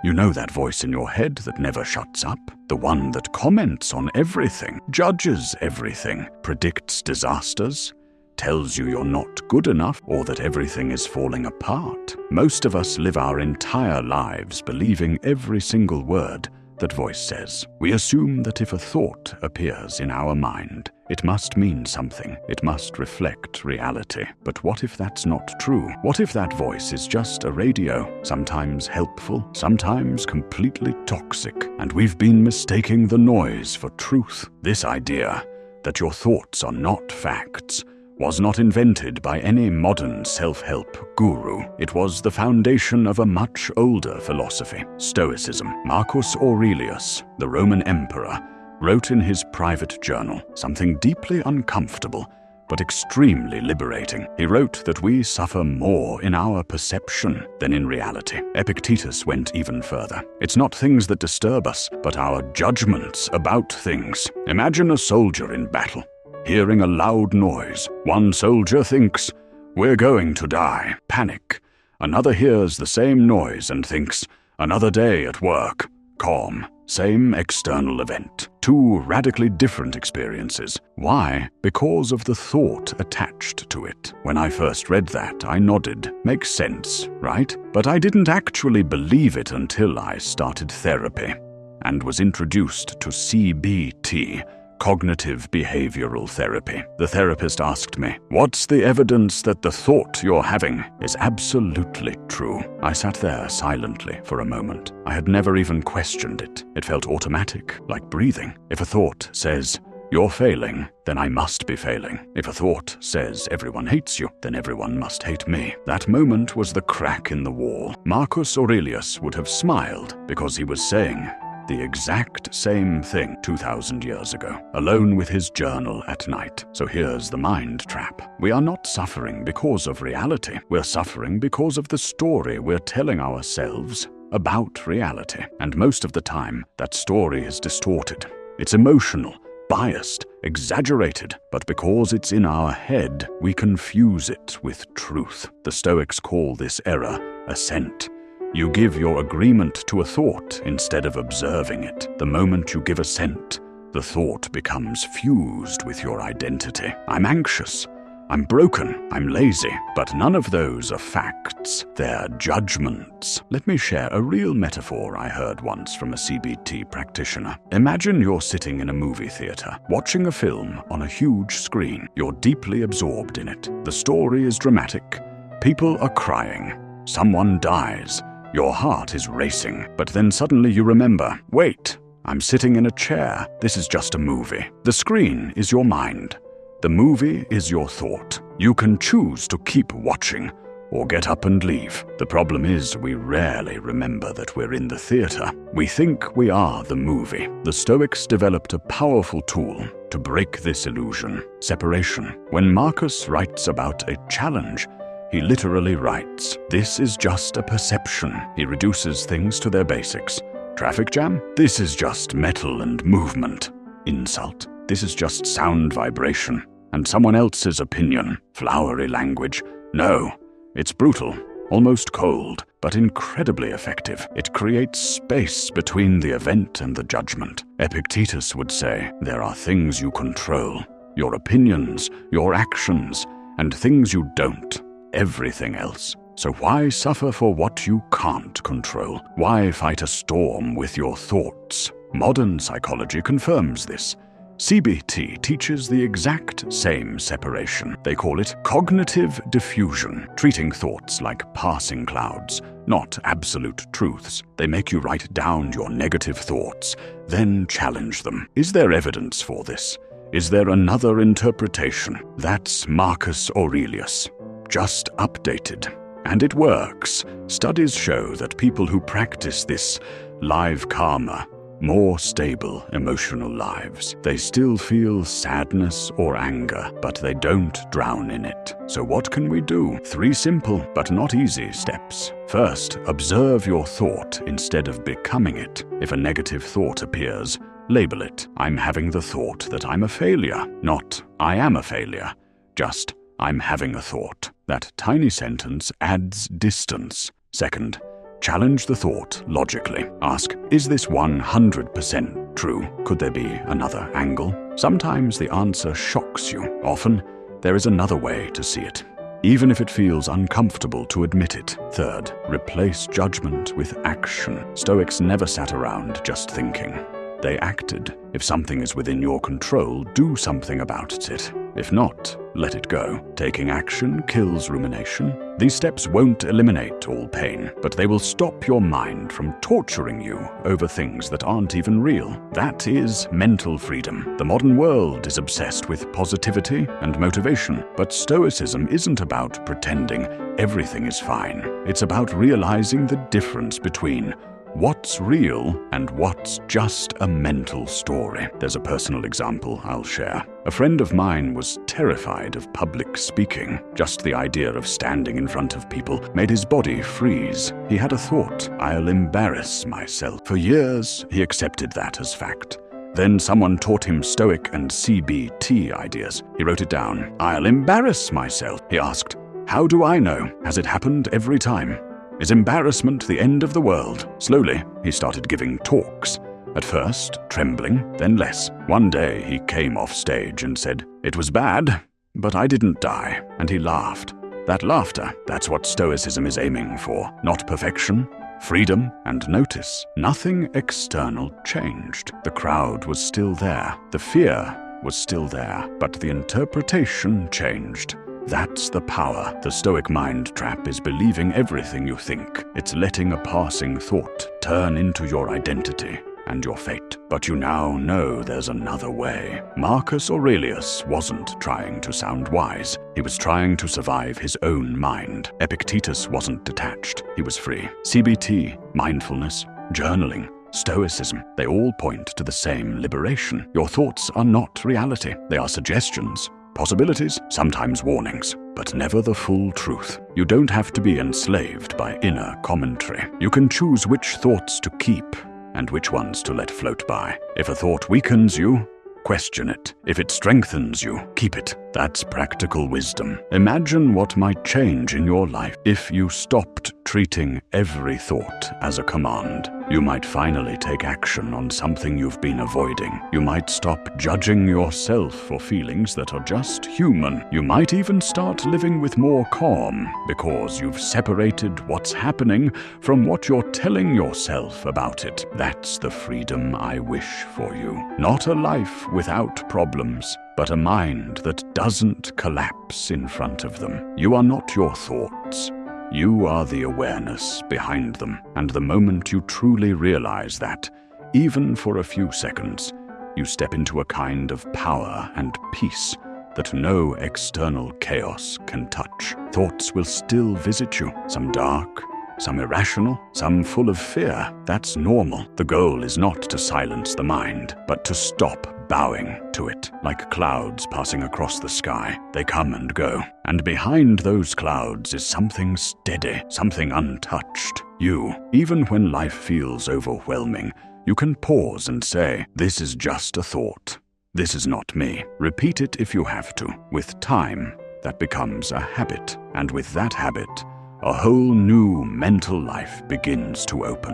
You know that voice in your head that never shuts up? The one that comments on everything, judges everything, predicts disasters, tells you you're not good enough or that everything is falling apart. Most of us live our entire lives believing every single word that voice says. We assume that if a thought appears in our mind, it must mean something. It must reflect reality. But what if that's not true? What if that voice is just a radio, sometimes helpful, sometimes completely toxic, and we've been mistaking the noise for truth? This idea that your thoughts are not facts was not invented by any modern self-help guru. It was the foundation of a much older philosophy, Stoicism. Marcus Aurelius, the Roman emperor, wrote in his private journal something deeply uncomfortable but extremely liberating. He wrote that we suffer more in our perception than in reality. Epictetus went even further. It's not things that disturb us, but our judgments about things. Imagine a soldier in battle, hearing a loud noise. One soldier thinks, "We're going to die." Panic. Another hears the same noise and thinks, "Another day at work." Calm. Same external event. Two radically different experiences. Why? Because of the thought attached to it. When I first read that, I nodded. Makes sense, right? But I didn't actually believe it until I started therapy and was introduced to CBT, Cognitive Behavioral Therapy. The therapist asked me, "What's the evidence that the thought you're having is absolutely true?" I sat there silently for a moment. I had never even questioned it. It felt automatic, like breathing. If a thought says, "You're failing," then I must be failing. If a thought says, "Everyone hates you," then everyone must hate me. That moment was the crack in the wall. Marcus Aurelius would have smiled because he was saying the exact same thing 2,000 years ago, alone with his journal at night. So here's the mind trap. We are not suffering because of reality. We're suffering because of the story we're telling ourselves about reality. And most of the time, that story is distorted. It's emotional, biased, exaggerated, but because it's in our head, we confuse it with truth. The Stoics call this error assent. You give your agreement to a thought instead of observing it. The moment you give assent, the thought becomes fused with your identity. I'm anxious, I'm broken, I'm lazy, but none of those are facts. They're judgments. Let me share a real metaphor I heard once from a CBT practitioner. Imagine you're sitting in a movie theater, watching a film on a huge screen. You're deeply absorbed in it. The story is dramatic. People are crying. Someone dies. Your heart is racing, but then suddenly you remember, wait, I'm sitting in a chair. This is just a movie. The screen is your mind. The movie is your thought. You can choose to keep watching or get up and leave. The problem is we rarely remember that we're in the theater. We think we are the movie. The Stoics developed a powerful tool to break this illusion: separation. When Marcus writes about a challenge, he literally writes, "This is just a perception." He reduces things to their basics. Traffic jam? This is just metal and movement. Insult? This is just sound vibration and someone else's opinion. Flowery language? No, it's brutal, almost cold, but incredibly effective. It creates space between the event and the judgment. Epictetus would say, there are things you control, your opinions, your actions, and things you don't. Everything else. So why suffer for what you can't control? Why fight a storm with your thoughts? Modern psychology confirms this. CBT teaches the exact same separation. They call it cognitive diffusion, treating thoughts like passing clouds, not absolute truths. They make you write down your negative thoughts, then challenge them. Is there evidence for this? Is there another interpretation? That's Marcus Aurelius, just updated. And it works. Studies show that people who practice this live calmer, more stable emotional lives. They still feel sadness or anger, but they don't drown in it. So what can we do? 3 simple but not easy steps. First, observe your thought instead of becoming it. If a negative thought appears, label it. I'm having the thought that I'm a failure, not I am a failure. Just I'm having a thought. That tiny sentence adds distance. Second, Challenge the thought logically. Ask, is this 100% true? Could there be another angle? Sometimes the answer shocks you. Often, there is another way to see it, even if it feels uncomfortable to admit it. Third, replace judgment with action. Stoics never sat around just thinking. They acted. If something is within your control, do something about it. If not, let it go. Taking action kills rumination. These steps won't eliminate all pain, but they will stop your mind from torturing you over things that aren't even real. That is mental freedom. The modern world is obsessed with positivity and motivation, but Stoicism isn't about pretending everything is fine. It's about realizing the difference between what's real and what's just a mental story. There's a personal example I'll share. A friend of mine was terrified of public speaking. Just the idea of standing in front of people made his body freeze. He had a thought, I'll embarrass myself. For years, he accepted that as fact. Then someone taught him Stoic and CBT ideas. He wrote it down. I'll embarrass myself. He asked, how do I know? Has it happened every time? Is embarrassment the end of the world? Slowly, he started giving talks. At first, trembling, then less. One day, he came off stage and said, it was bad, but I didn't die. And he laughed. That laughter, that's what Stoicism is aiming for. Not perfection, freedom, and notice. Nothing external changed. The crowd was still there. The fear was still there, but the interpretation changed. That's the power. The Stoic mind trap is believing everything you think. It's letting a passing thought turn into your identity and your fate. But you now know there's another way. Marcus Aurelius wasn't trying to sound wise. He was trying to survive his own mind. Epictetus wasn't detached. He was free. CBT, mindfulness, journaling, Stoicism, they all point to the same liberation. Your thoughts are not reality. They are suggestions, possibilities, sometimes warnings, but never the full truth. You don't have to be enslaved by inner commentary. You can choose which thoughts to keep and which ones to let float by. If a thought weakens you, question it. If it strengthens you, keep it. That's practical wisdom. Imagine what might change in your life if you stopped treating every thought as a command. You might finally take action on something you've been avoiding. You might stop judging yourself for feelings that are just human. You might even start living with more calm because you've separated what's happening from what you're telling yourself about it. That's the freedom I wish for you. Not a life without problems, but a mind that doesn't collapse in front of them. You are not your thoughts. You are the awareness behind them. And the moment you truly realize that, even for a few seconds, you step into a kind of power and peace that no external chaos can touch. Thoughts will still visit you, some dark, some irrational, some full of fear. That's normal. The goal is not to silence the mind, but to stop bowing to it. Like clouds passing across the sky, they come and go. And behind those clouds is something steady, something untouched. You, even when life feels overwhelming, you can pause and say, this is just a thought. This is not me. Repeat it if you have to. With time, that becomes a habit. And with that habit, a whole new mental life begins to open.